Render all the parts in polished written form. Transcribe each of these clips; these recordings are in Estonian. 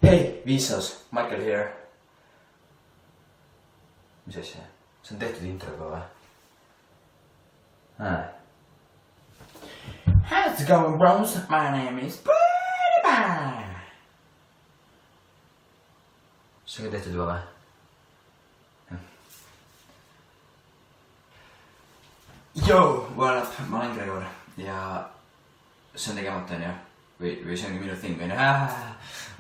Hei, Viisas, Michael here. Mis asja? See on tehtud introga või? How's it going, bros? My name is Birdie. See on ka tehtud juba või? Yo, what up? Ma olen Gregor ja see on tegemata, on ju? Või see ongi minu thing, on ju?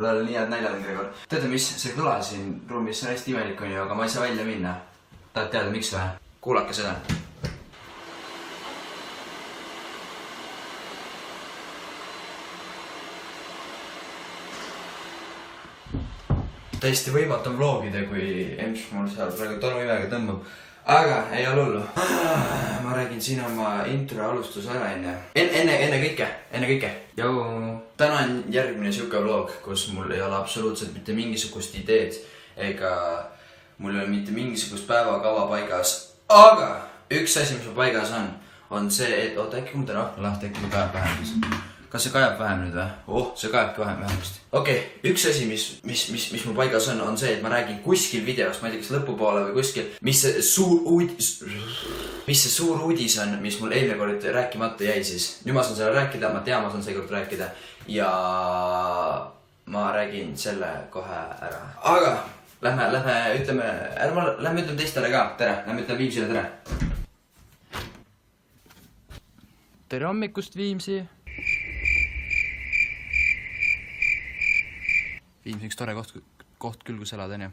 Lol, nii head naljad on, Gregor. Teate mis? See kõla siin ruumis on hästi imelik, on ju, aga ma ei saa välja minna. Tahad teada, miks või? Kuulake seda. Täiesti võimatu on vlogida, kui emps mul seal praegu tolmuimega tõmbab. Aga ei ole hullu. Ma räägin siin oma intro alustus ära enne. Enne kõike. Jou. Täna on järgmine siuke vlog, kus mul ei ole absoluutselt mitte mingisugust ideed ega mul ei ole mitte mingisugust päevakava paigas. Aga üks asi, mis mul paigas on see, et oota, äkki muuta rahva lahti, äkki mul kajab vähem. Kas see kajab vähem nüüd või? See kajabki vähemasti. Okei, üks asi, mis mul paigas on see, et ma räägin kuskil videost, ma ei tea, kas lõpupoole või kuskil, mis see suur uudis on, mis mul eelmine kord rääkimata jäi siis. Nüüd ma saan selle rääkida, ma tean, ma saan seekord rääkida ja ma räägin selle kohe ära. Aga lähme ütleme teistele ka, tere, lähme ütleme Viimsile tere. Tere hommikust, Viimsi! Viimsi üks tore koht küll, kus elada, on ju.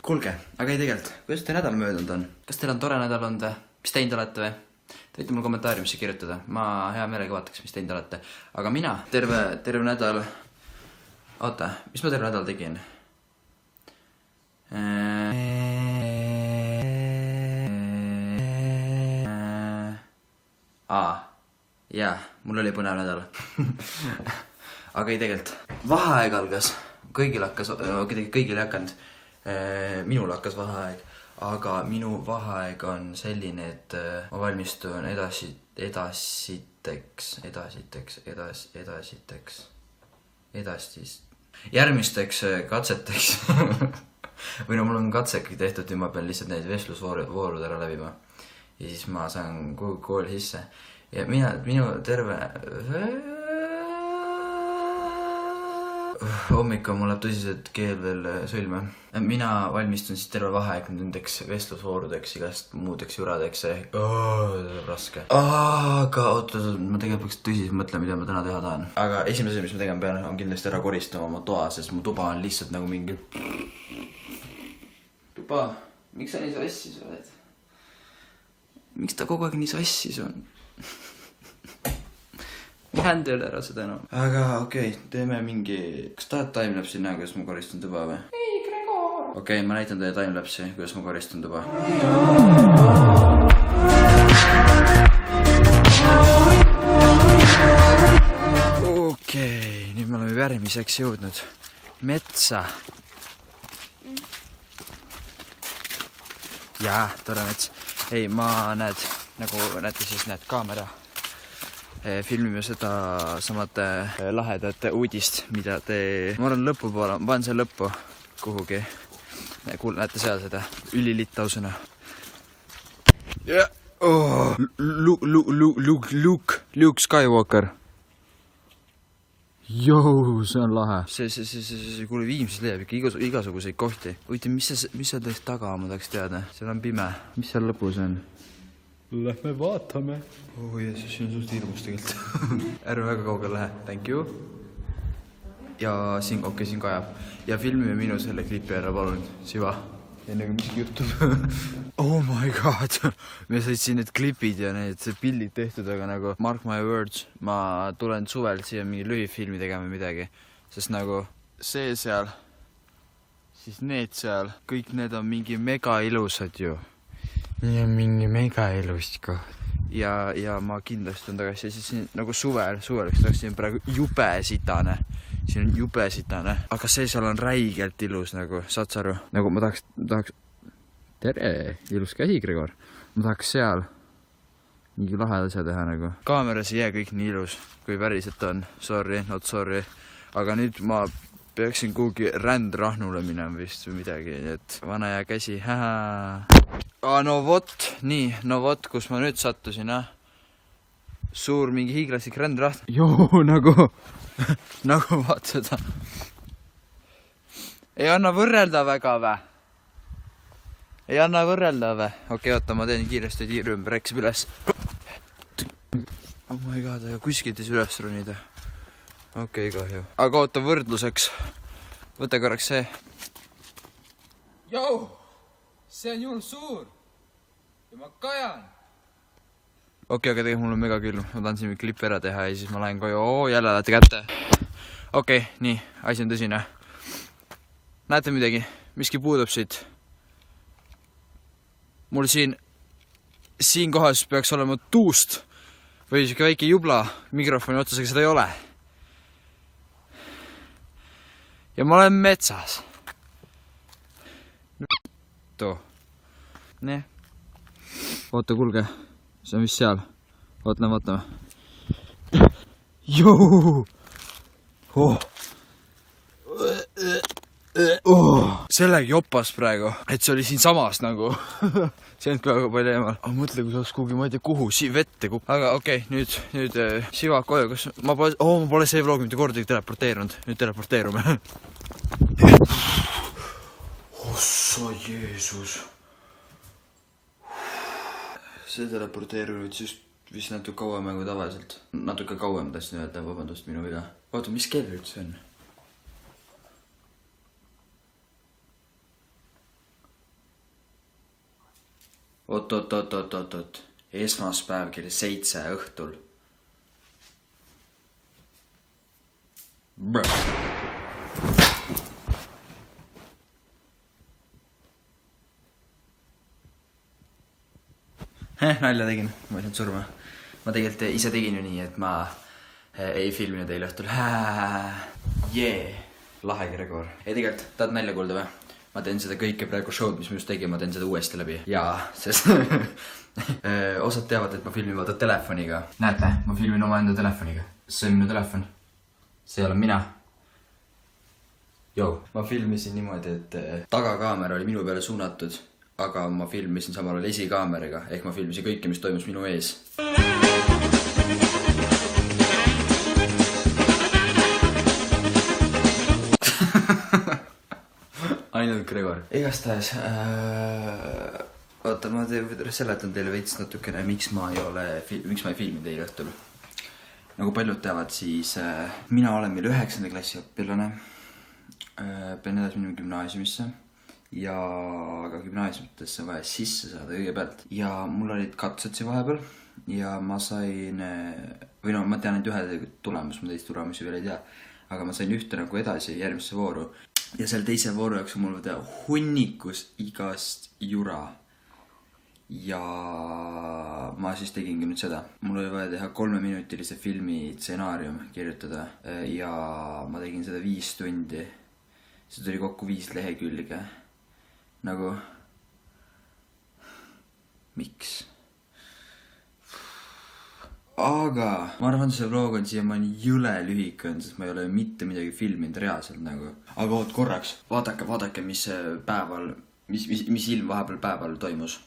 Kuulge, aga ei tegelikult, kuidas teil nädal möödunud on? Kas teil on tore nädal olnud või? Mis teinud olete või? Te võite mul kommentaariumisse kirjutada. Ma hea meelega vaataks, mis teinud olete. Aga mina terve nädal... Oota, mis ma terve nädal tegin? Jaa, mul oli põnev nädal. Aga ei tegelikult. Vaheaeg algas. Kõigil ei hakanud. Minul hakkas vaheaeg. Aga minu vaheaeg on selline, et ma valmistun järgmisteks katseteks. Või no mul on katsegi tehtud ja ma pean lihtsalt neid vestlusvoorud ära läbima. Ja siis ma saan kooli sisse. Ja minu terve... Hommik on mul läheb tõsiselt keel veel sõlme. Mina valmistun siis terve vaheaeg nendeks vestlusvoorudeks, igast muudeks juradeks. Raske. Aga ma tegelikult peaks tõsiselt mõtlema, mida ma täna teha tahan. Aga esimese asi, mis ma tegema pean, on kindlasti ära koristama oma toa, sest mu tuba on lihtsalt nagu mingi... Tuba, miks sa nii sassis oled? Miks ta kogu aeg nii sassis on? Ma händel ära seda enam. Aga okei, teeme mingi... Kas tahad timelapsi näha, kuidas ma koristun tuba või? Ei, Gregor! Okei, ma näitan teie timelapsi, kuidas ma koristun tuba. Okei, nüüd me oleme järgmiseks jõudnud metsa. Jaa, tore mets. Ei, ma nagu näete siis kaamera. Filmime seda samate lahedate uudist, mida te... Ma olen lõpu poole, ma panen selle lõppu kuhugi. Näete seal seda ülilittausena. Luke Skywalker. Jou, see on lahe. Kuule, Viimsis leiab ikka igasuguseid kohti. Huvitav, mis seal teist taga on, ma tahaks teada. Seal on pime. Mis seal lõpus on? Lähme vaatame. Jeesus, see on suht hirmus tegelikult. Ärme väga kaugel lähe. Thank you. Ja siin kajab. Ja filmime minu selle klipi ära, palun. Siva. Enne kui miski juhtub. Oh my god. Me said siin need klipid ja need pildid tehtud, aga nagu mark my words. Ma tulen suvel siia mingi lühifilmi tegema midagi. Sest nagu see seal, siis need seal, kõik need on mingi mega ilusad ju. Nii on mingi mega ilus koht. Ja ma kindlasti on tagasi. Ja siis nagu suvel, siin on praegu jube sitane. Siin on jube sitane. Aga see seal on räigelt ilus nagu, saad sa aru? Nagu ma tahaks... Tere, ilus käsi, Gregor. Ma tahaks seal mingi lahe asja teha nagu. Kaameras ei jää kõik nii ilus, kui päriselt on. Sorry, not sorry. Aga nüüd ma peaksin kuhugi rändrahnule minema vist või midagi, et vana ja käsi, no vot, nii, no vot, kus ma nüüd sattusin, Suur mingi hiiglaslik rändrahn. Joo, nagu vaat seda. Ei anna võrrelda väga vä? Ei anna võrrelda vä? Okei, oota, ma teen kiiresti tiiru ümber, eksib üles. Oh my god, aga kuskilt üles runida. Okei, kahju. Aga oota võrdluseks. Võta korraks see. Jou! See on juhul suur! Ja ma kajan! Okei, aga tegelikult mul on mega külm. Ma tahan siin klipi ära teha ja siis ma lähen koju. Jälle lähete kätte. Okei, nii. Asi on tõsine. Näete midagi? Miski puudub siit. Mul siin kohas peaks olema tuust või siuke väike jubla mikrofoni otsas, aga seda ei ole. Ja ma olen metsas. Too. Nii. Oota, kulge. See on vist seal. Vaatame. Joo! Sellega jopas praegu, et see oli siin samas nagu. See on peaaegu palju eemal. Aga mõtle, kui saaks kuhugi, ma ei tea kuhu, vette kup. Aga okei, nüüd Siva koju, kas ma pole see vlog mitte kordagi teleporteerunud. Nüüd teleporteerume. Ossa Jeesus. See teleporteerunud siis vist natuke kauem kui tavaliselt. Natuke kauem tahtsin öelda, vabandust minu viga. Oota, mis kell üldse on? Oot. Esmaspäev kell 7 õhtul. Nalja tegin, ma ei saanud surma. Ma tegelikult ise tegin ju nii, et ma ei filminud eile õhtul. Lahe Gregor. Ei tegelikult, tahad nalja kuulda või? Ma teen seda kõike praegu show'd, mis ma just tegin, ma teen seda uuesti läbi. Jaa, sest osad teavad, et ma filmin vaata telefoniga. Näete, ma filmin oma enda telefoniga. See on minu telefon. See olen mina. Jou. Ma filmisin niimoodi, et tagakaamera oli minu peale suunatud, aga ma filmisin samal ajal esikaameraga, ehk ma filmisin kõike, mis toimus minu ees. Ainult Gregor. Igastahes, oota, ma seletan teile veits natukene, miks ma ei filmi teile õhtul. Nagu paljud teavad, siis mina olen meil 9. klassi õpilane. Pean edasi minema gümnaasiumisse ja ka gümnaasiumitesse vaja sisse saada kõigepealt. Ja mul olid katsetsi vahepeal ja ma sain, või no ma tean ainult ühe tulemus, ma teist tulemusi veel ei tea, aga ma sain ühte nagu edasi järgmisse vooru. Ja seal teise vooru jaoks on mul vaja hunnikus igast jura. Ja ma siis tegingi nüüd seda. Mul oli vaja teha 3-minutilise filmi stsenaarium kirjutada ja ma tegin seda 5 tundi. See tuli kokku 5 lehekülge. Nagu, miks? Aga ma arvan, see vlog on siiamaani jõle lühike on, sest ma ei ole mitte midagi filminud reaalselt nagu. Aga oot korraks, vaadake, mis päeval, mis ilm vahepeal päeval toimus.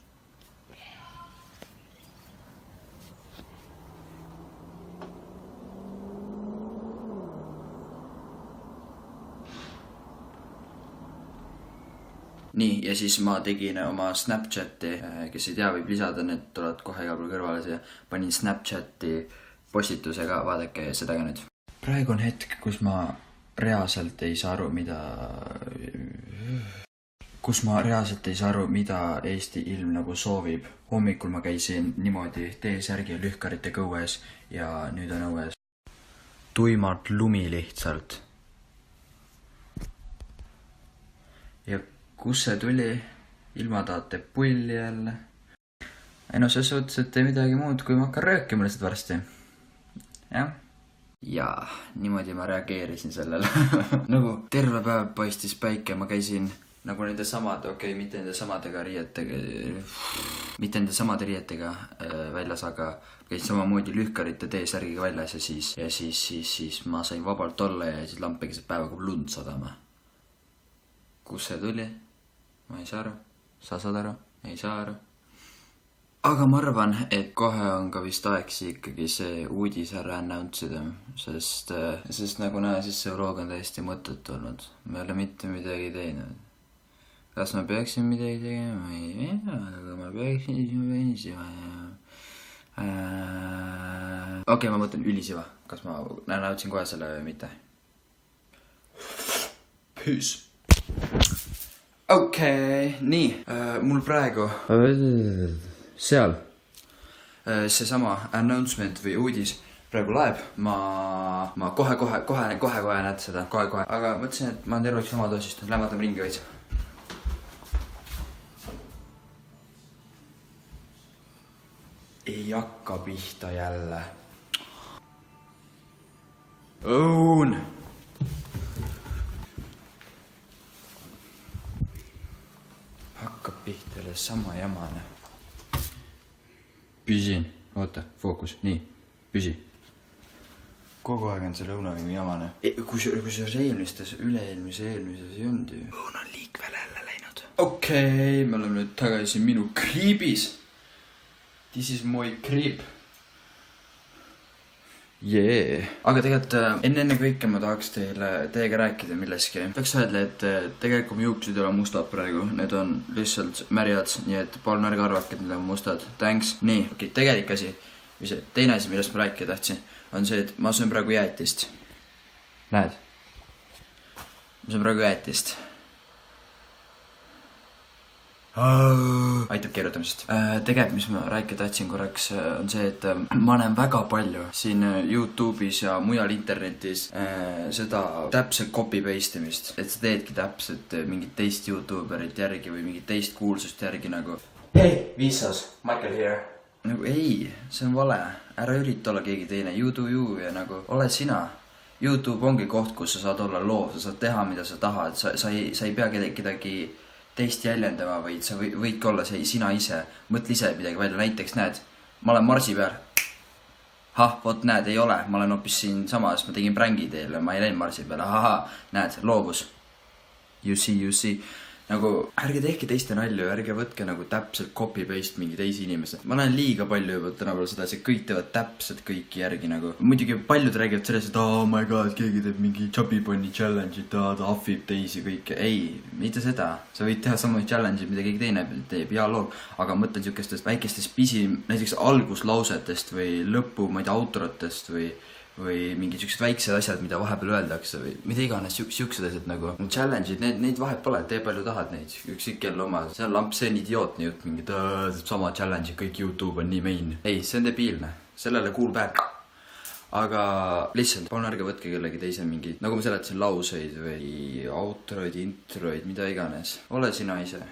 Nii, ja siis ma tegin oma Snapchati, kes ei tea, võib lisada, need tulevad kohe igal pool kõrvale siia. Panin Snapchati postitusega, vaadake seda ka nüüd. Praegu on hetk, kus ma reaalselt ei saa aru, mida Eesti ilm nagu soovib. Hommikul ma käisin niimoodi T-särgi ja lühkarite õues ja nüüd on õues tuimalt lumi lihtsalt. Ja kus see tuli? Ilma taate pulli jälle. Ei no selles suhtes, et ei midagi muud, kui ma hakkan röökima lihtsalt varsti. Jah? Ja niimoodi ma reageerisin sellele. Nagu terve päev paistis päike, ma käisin nagu nende samade, mitte nende samadega riietega, mitte nende samade riietega väljas, aga käis samamoodi lühkarite T-särgiga väljas ja siis ma sain vabalt olla ja siis lamp keset päeva kui lund sadama. Kus see tuli? Ma ei saa aru. Sa saad aru? Ei saa aru. Aga ma arvan, et kohe on ka vist aeg ikkagi see uudis ära announcida, sest nagu näe, siis see vlog on täiesti mõttetu olnud. Me ei ole mitte midagi teinud. Kas ma peaksin midagi tegema? Ma ei tea, aga ma peaksin, siis ma peaksin. Okei, ma mõtlen ülisiva. Kas ma näotsin kohe selle või mitte? Peace. Okei, nii. Mul praegu seal seesama announcement või uudis praegu laeb. Ma kohe näed seda. Kohe. Aga mõtlesin, et ma olen terveks oma toosist. Lämmatame ringi veits. Ei hakka pihta jälle. Õun! Hakkab pihta jälle sama jamane. Püsin. Oota, fookus. Nii, püsi. Kogu aeg on see lõunaviim jamane. Kui see üle-eelmises ei olnud ju. Õun on liikvele jälle läinud. Okei, me oleme nüüd tagasi minu kriibis. This is my crib. Jee. Aga tegelikult enne kõike ma tahaks teiega rääkida milleski. Peaks öelda, et tegelikult mu juuksed ei ole mustad praegu. Need on lihtsalt märjad, nii et palun ärge arvake, et need on mustad. Thanks. Nii, tegelik asi. Teine asi, millest ma rääkida tahtsin, on see, et ma söön praegu jäätist. Näed? Ma söön praegu jäätist. Aitab keerutamisest. Tegelikult, mis ma rääkida tahtsin korraks, on see, et ma näen väga palju siin YouTube'is ja mujal internetis seda täpselt copy-paste imist. Et sa teedki täpselt mingit teist YouTuberit järgi või mingit teist kuulsust järgi nagu. Hei, Viisas, Michael here. Nagu ei, see on vale. Ära ürita olla keegi teine. You do you ja nagu ole sina. YouTube ongi koht, kus sa saad olla loov, sa saad teha, mida sa tahad. Sa ei pea kedagi teist jäljendama, vaid sa võidki olla sina ise. Mõtle ise midagi välja. Näiteks näed, ma olen Marsi peal. Vot näed, ei ole. Ma olen hoopis siin samas, ma tegin prängi teile. Ma ei läinud Marsi peale. Näed, loovus. You see. Nagu, ärge tehke teiste nalju, ärge võtke nagu täpselt copy-paste mingi teisi inimese. Ma näen liiga palju juba tänapäeval seda, see kõik teevad täpselt kõiki järgi nagu. Muidugi paljud räägivad sellest, et oh my god, keegi teeb mingi chubby-bunny challenge'id, ta ahvib teisi kõike. Ei, mitte seda. Sa võid teha samu challenge'id, mida keegi teine teeb, ja loog. Aga mõtlen siukestest väikestest näiteks alguslausetest või lõpu, ma ei tea, autorotest või mingid siuksed väiksed asjad, mida vahepeal öeldakse või mida iganes siuksed asjad nagu challenge'id, neid vahet pole, tee palju tahad neid, üksik jälle oma, see on lamp, see on idiootne jutt, mingi sama challenge'id, kõik YouTube on nii main. Ei, see on debiilne, sellele kuulb ääd. Aga lihtsalt, palun ärge võtke kellegi teise mingi, nagu ma seletasin, lauseid või outroid, introid, mida iganes. Ole sina ise.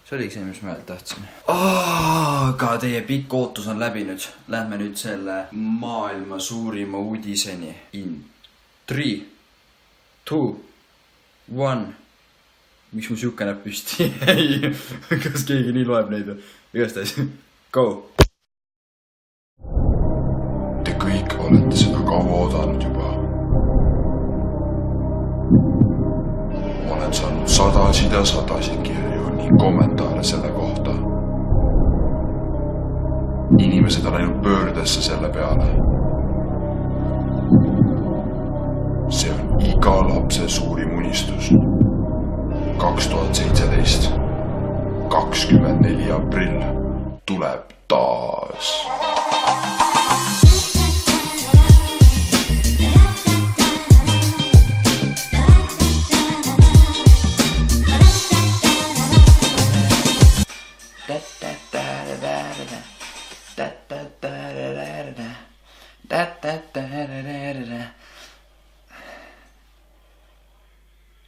See oligi see, mis ma öelda tahtsin. Aga teie pikk ootus on läbi nüüd. Lähme nüüd selle maailma suurima uudiseni. In 3, 2, 1. Miks mu siuke näeb püsti? Ei, kas keegi nii loeb neid? Igastahes, go! Te kõik olete seda kaua oodanud juba. Ma olen saanud sadasid kirju ning kommentaare selle kohta. Inimesed on läinud pöördesse selle peale. See on iga lapse suurim unistus. 2017, 24 aprill tuleb taas.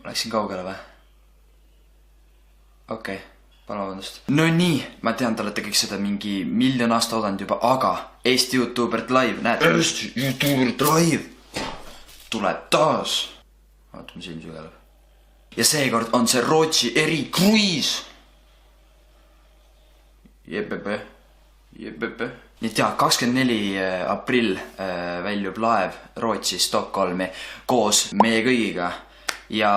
Läksin kaugele või? Okei, palun vabandust. No nii, ma tean, te olete kõik seda mingi 1 miljon aasta oodanud juba, aga Eesti YouTubert live, näed? Eesti YouTubert live tuleb taas. Vaata, mu silm sügeleb. ja seekord on see Rootsi erikruiis. Jepepe. Nii tea, 24 aprill väljub laev Rootsi Stockholmi koos meie kõigiga. Ja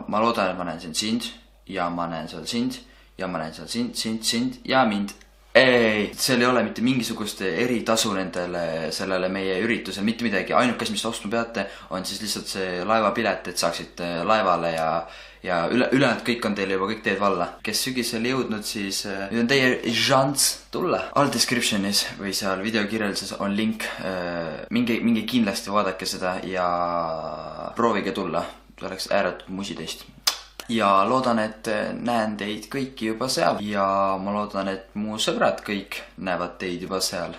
ma loodan, et ma näen sind ja ma näen seal sind ja ma näen seal sind ja mind. Ei, seal ei ole mitte mingisugust eritasu sellele meie üritusel, mitte midagi. Ainuke, mis ostma peate, on siis lihtsalt see laevapilet, et saaksite laevale ja ülejäänud kõik on teil juba kõik teed valla. Kes sügisel jõudnud, siis nüüd on teie šants tulla. All descriptionis või seal videokirjelduses on link. Minge kindlasti vaadake seda ja proovige tulla. Oleks ääretult musi teist. Ja loodan, et näen teid kõiki juba seal. Ja ma loodan, et mu sõbrad kõik näevad teid juba seal.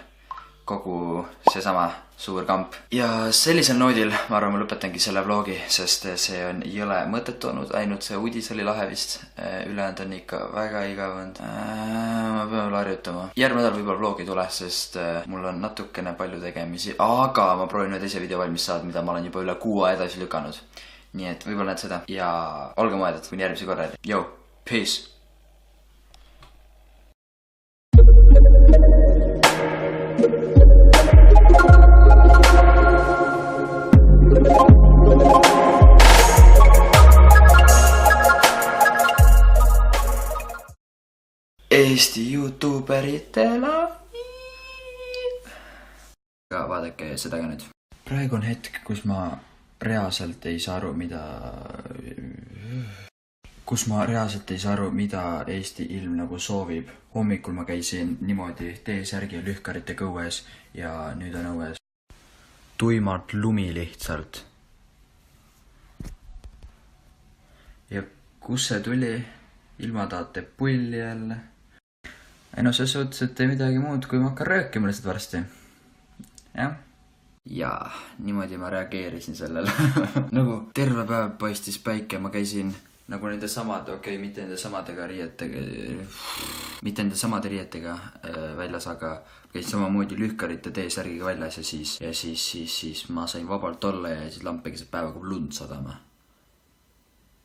Kogu seesama suur kamp. Ja sellisel noodil ma arvan, ma lõpetangi selle vlogi, sest see on jõle mõtet olnud. Ainult see uudis oli lahe vist. Ülejäänud on ikka väga igavõnd. Ma pean veel harjutama. Järgmine nädal võib-olla vlogi tule, sest mul on natukene palju tegemisi. Aga ma proovin ühe teise video valmis saada, mida ma olen juba üle 6 edasi lükanud. Nii et võib-olla näed seda ja olge mõeldud kuni järgmise korra. Yo, peace! Eesti YouTuberitele. Aga vaadake seda ka nüüd. Praegu on hetk, kus ma reaalselt ei saa aru, mida Eesti ilm nagu soovib. Hommikul ma käisin niimoodi T-särgi ja lühkarite kõues ja nüüd on õues tuimalt lumi lihtsalt. Ja kus see tuli? Ilma tahate pulli jälle. Ei no see suhtes, et ei midagi muud, kui ma hakkan röökima lihtsalt varsti. Jah? Ja niimoodi ma reageerisin sellele. Nagu terve päev paistis päike, ma käisin nagu nende samade, mitte nende samade riietega väljas, aga käisin samamoodi lühkarite T-särgiga väljas ja siis ma sain vabalt olla ja siis lamp keset päeva kui lund sadama.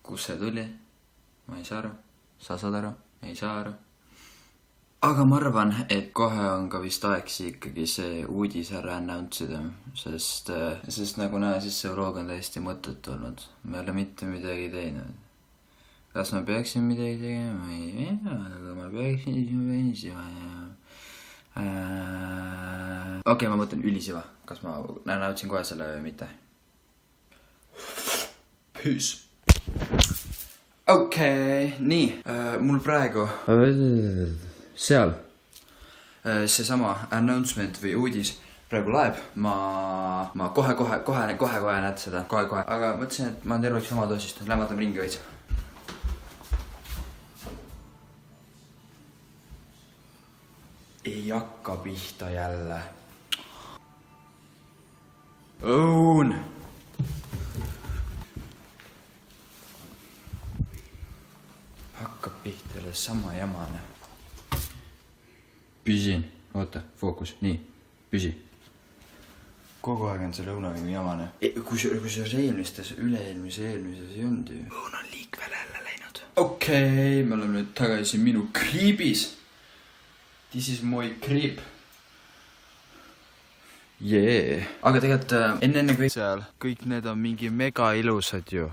Kus see tuli? Ma ei saa aru. Sa saad aru? Ei saa aru. Aga ma arvan, et kohe on ka vist aeg ikkagi see uudis ära announcida, sest nagu näe, siis see vlog on täiesti mõttetu olnud. Me ei ole mitte midagi teinud. Kas ma peaksin midagi tegema? Ma ei tea, aga ma peaksin, siis ma peaksin. Okei, ma mõtlen ülisiva. Kas ma announcin kohe selle või mitte? Peace. Okei, nii. Mul praegu seal seesama announcement või uudis praegu laeb. Ma kohe näed seda. Kohe. Aga mõtlesin, et ma olen terveks oma doosist. Lämmatame ringi veits. Ei hakka pihta jälle. Õun! Hakkab pihta jälle sama jamane. Püsin. Oota, fookus. Nii. Püsi. Kogu aeg on see lõunavimi jamane. Kui see eelmistes, üle-eelmises ei olnud ju. Õun on liikvele jälle läinud. Okei, me oleme nüüd tagasi minu kriibis. This is my kriib. Jee. Aga tegelikult enne kõik seal, kõik need on mingi mega ilusad ju.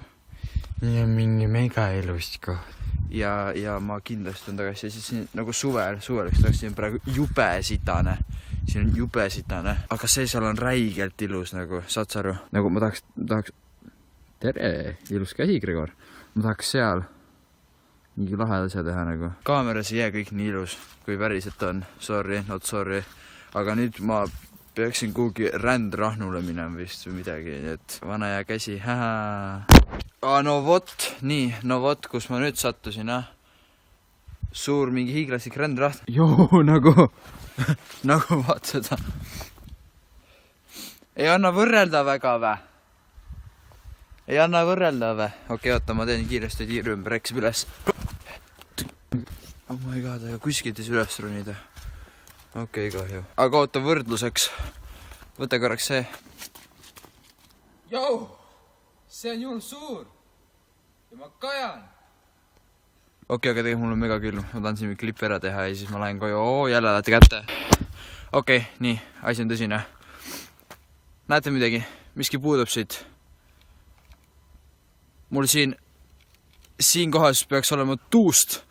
Nii on mingi mega ilust koht. Ja ma kindlasti on tagasi. Siis siin nagu suvel, siin on praegu jube sitane. Siin on jube sitane. Aga see seal on räigelt ilus nagu, saad sa aru? Nagu ma tahaks... Tere, ilus käsi, Gregor. Ma tahaks seal mingi laheda asja teha nagu. Kaameras ei jää kõik nii ilus, kui päriselt on. Sorry, not sorry. Aga nüüd ma peaksin kuhugi rändrahnule minema vist või midagi. Et vana ja käsi, no vot, kus ma nüüd sattusin, Suur mingi hiiglastik rändraht. Joo, nagu vaat seda. Ei anna võrrelda väga vä? Ei anna võrrelda vä? Okei, oota, ma teen kiiresti ümber, eksib üles. Oh my god, aga kuskilt ei üles runida. Okei, kahju. Aga oota võrdluseks. Võta korraks see. Jou! See on juhul suur! ja ma kajan. Okei, aga tegelikult mul on mega külm. Ma tahan siin klipi ära teha ja siis ma lähen koju. Jälle lähete kätte. Okei, nii. Asi on tõsine. Näete midagi? Miski puudub siit. Mul siin kohas peaks olema tuust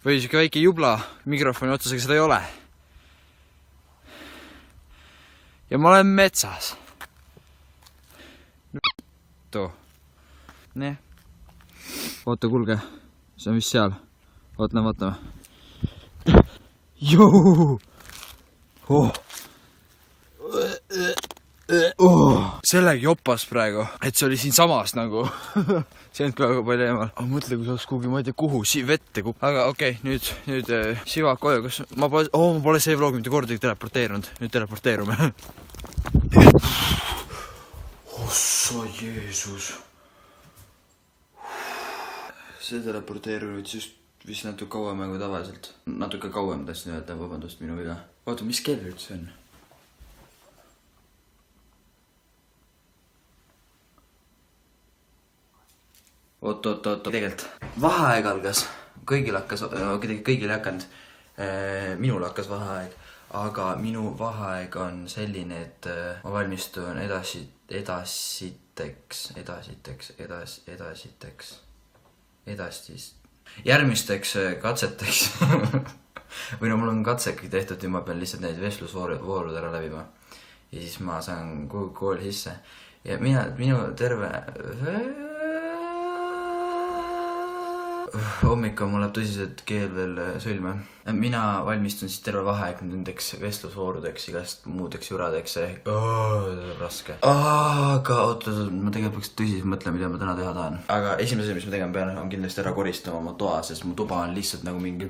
või siuke väike jubla mikrofoni otsas, aga seda ei ole. Ja ma olen metsas. Nii. Oota, kulge. See on vist seal. Vaatame. Jou! Sellegi jopas praegu, et see oli siin samas nagu. See on väga palju eemal. Mõtle, kui see oleks kuhugi, ma ei tea kuhu, vette kukk. Aga okei, nüüd Siva koju, kas ma pole see vlog mitte kordagi teleporteerunud. Nüüd teleporteerume. Ossa Jeesus. See teleporteerunud siis vist natuke kauem kui tavaliselt. Natuke kauem tahtsin öelda, vabandust minu viga. Oota, mis kell üldse on? Oot, tegelikult. Vaheaeg algas. Kõigil ei hakanud. Minul hakkas vaheaeg. Aga minu vaheaeg on selline, et ma valmistun järgmisteks katseteks. Või no mul on katseki tehtud ja ma pean lihtsalt neid vestlusvoorud ära läbima. Ja siis ma saan kooli sisse. Ja minu terve... Hommik on mul läheb tõsiselt keel veel sõlme. Mina valmistun siis terve vaheaeg nendeks vestlusvoorudeks, igast muudeks juradeks. Raske. Aga oota, ma tegelikult peaks tõsiselt mõtlema, mida ma täna teha tahan. Aga esimese, mis ma tegema pean, on kindlasti ära koristama oma toa, sest mu tuba on lihtsalt nagu mingi...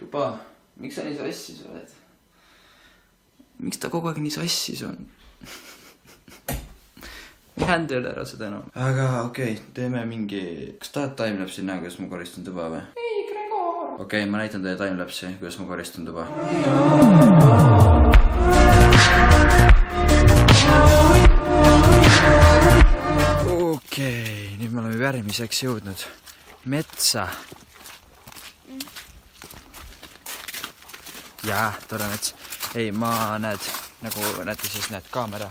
Tuba, miks sa nii sassis oled? Miks ta kogu aeg nii sassis on? Jään tööle ära seda enam. Aga okei, teeme mingi... Kas tahad timelapsi näha, kuidas ma koristan tuba või? Ei, Gregor! Okei, ma näitan teile timelapsi, kuidas ma koristan tuba. Okei, nüüd me oleme järgmiseks jõudnud. Metsa. Jaa, tore mets. Ei, ma nagu näete siis kaamera.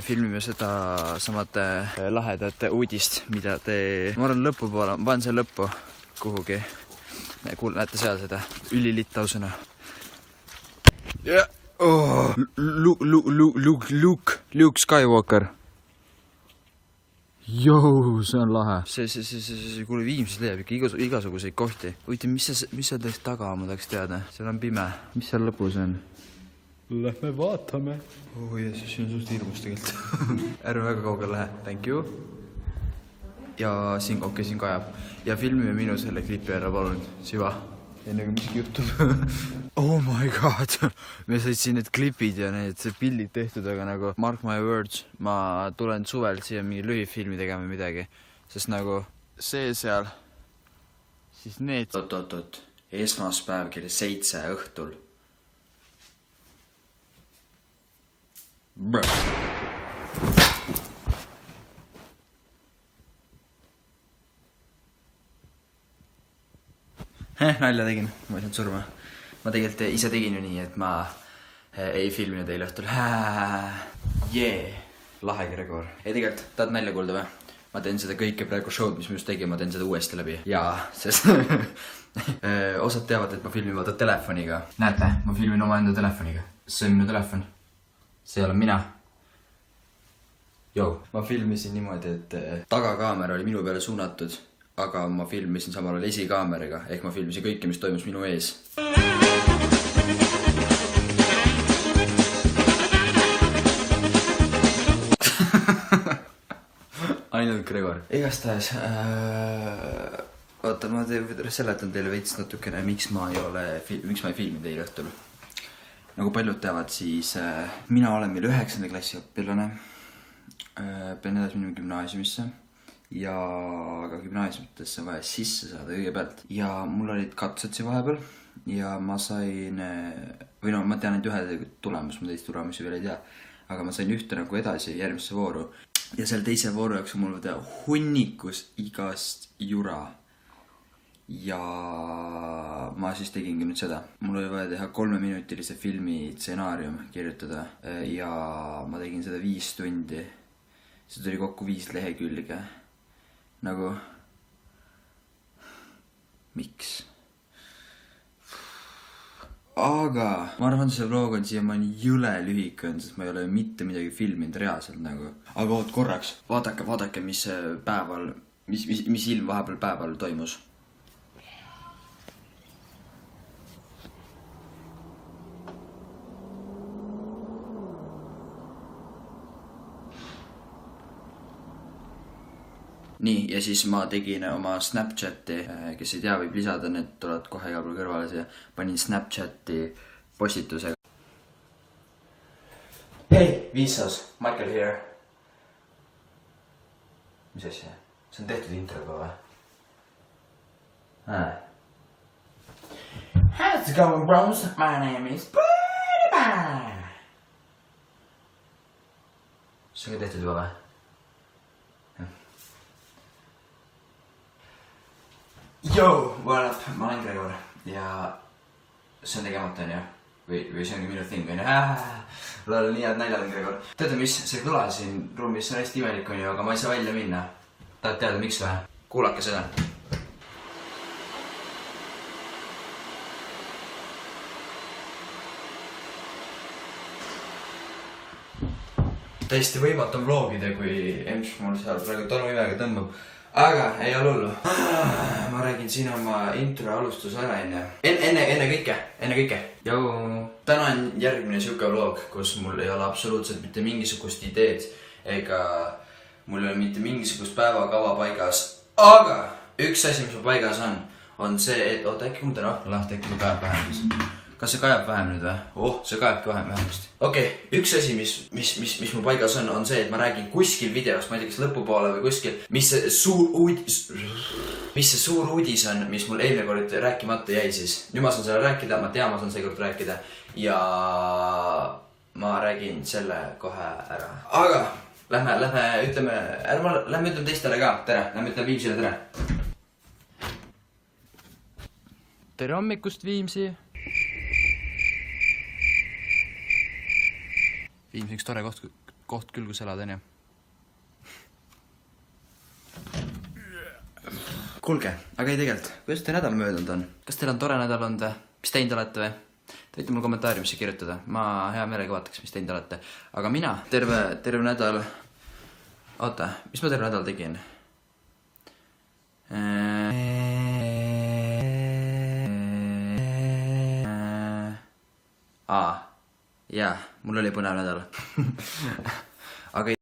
Filmime seda samad lahedat uudist, mida ma arvan lõppu poole, ma panen see lõppu kuhugi. Näete seal seda ülilittausena. Luke Skywalker. Jou, see on lahe. See kuule Viimsis leiab ikka igasuguseid kohti. Huvitav, mis seal teist taga ma tahaks teada? Seal on pime. Mis seal lõpus on? Lähme vaatame. Jeesus, siin on suht hirmus tegelikult. Ärme väga kaugel lähe. Thank you. Ja siin kajab. Ja filmime minu selle klipi ära, palun. Siva. Enne kui miski juhtub. Oh my god. Me said siin need klipid ja need pildid tehtud, aga nagu mark my words. Ma tulen suvel siia mingi lühifilmi tegema midagi. Sest nagu see seal. Siis need. Oot. Esmaspäev kell 7 õhtul. Bruh. Nalja tegin, ma ei saanud surma. Ma tegelikult ise tegin ju nii, et ma ei filminud eile õhtul. Lahe Gregor. Ei tegelikult, tahad nalja kuulda või? Ma teen seda kõike praegu show'd, mis ma just tegin, ma teen seda uuesti läbi. Jaa, sest osad teavad, et ma filmin vaata telefoniga. Näete, ma filmin oma enda telefoniga. See on minu telefon. See olen mina. Ma filmisin niimoodi, et tagakaamera oli minu peale suunatud, aga ma filmisin samal ajal esikaameraga, ehk ma filmisin kõike, mis toimus minu ees. Ainult Gregor. Igastahes, oota, ma seletan teile veits natukene, miks ma ei filmi teile õhtul. Nagu paljud teavad, siis mina olen meil 9. klassi õpilane. Pean edasi minema gümnaasiumisse. Ja ka gümnaasiumitesse vaja sisse saada kõigepealt. Ja mul olid katsed siin vahepeal. Ja ma sain... Või no, ma tean ainult ühe tulemus, ma teist tulemusi veel ei tea. Aga ma sain ühte nagu edasi järgmisse vooru. ja seal teise vooru jaoks on mul vaja hunnikus igast jura. Ja ma siis tegingi nüüd seda. Mul oli vaja teha 3-minutilise filmi stsenaarium kirjutada ja ma tegin seda 5 tundi. See tuli kokku 5 lehekülge. Nagu, miks? Aga ma arvan, see vlog on siiamaani jõle lühike on, sest ma ei ole mitte midagi filminud reaalselt nagu. Aga oot korraks, vaadake, mis päeval, mis ilm vahepeal päeval toimus. Nii, ja siis ma tegin oma Snapchati, kes ei tea, võib lisada, need tulevad kohe igal pool kõrvale siia. Panin Snapchati postitusega. Hei, Viisas, Michael here. Mis asja? See on tehtud introga või? How's it going, bros? My name is Pretty. See on ka tehtud juba või? Yo, what up? Ma olen Gregor ja see on tegemata on ju? Või see ongi minu thing on ju? Lol, nii head naljad on Gregor. Teate mis? See kõla siin ruumis on hästi imelik on ju, aga ma ei saa välja minna. Tahad teada miks või? Kuulake seda. Täiesti võimatu on vlogida, kui emps mul seal praegu tolmuimega tõmbab. Aga ei ole hullu. Ma räägin siin oma intro alustus ära enne kõike. Jau. Täna on järgmine siuke vlog, kus mul ei ole absoluutselt mitte mingisugust ideed ega mul ei ole mitte mingisugust päevakava paigas. Aga üks asi, mis mu paigas on see, et oota äkki mul täna lahti, äkki mul kajab vähem. Kas see kajab vähem nüüd või? See kajabki vähemasti. Okei, üks asi, mis mu paigas on see, et ma räägin kuskil videos, ma ei tea, kas lõpupoole või kuskil, mis see suur uudis on, mis mul eelmine kord rääkimata jäi siis. Nüüd ma saan selle rääkida, ma tean, ma saan seekord rääkida ja ma räägin selle kohe ära. Aga lähme ütleme teistele ka, tere, lähme ütleme Viimsile tere. Tere hommikust, Viimsi! Viimsi üks tore koht küll, kus elad, on ju? Kuulge, aga ei tegelikult, kuidas te nädal möödunud on? Kas teil on tore nädal olnud või? Mis teinud olete või? Te võite mul kommentaariumisse kirjutada. Ma hea meelega vaataks, mis teinud olete. Aga mina terve nädal... Oota, mis ma terve nädal tegin? Jaa, mul oli põnev nädal. Aga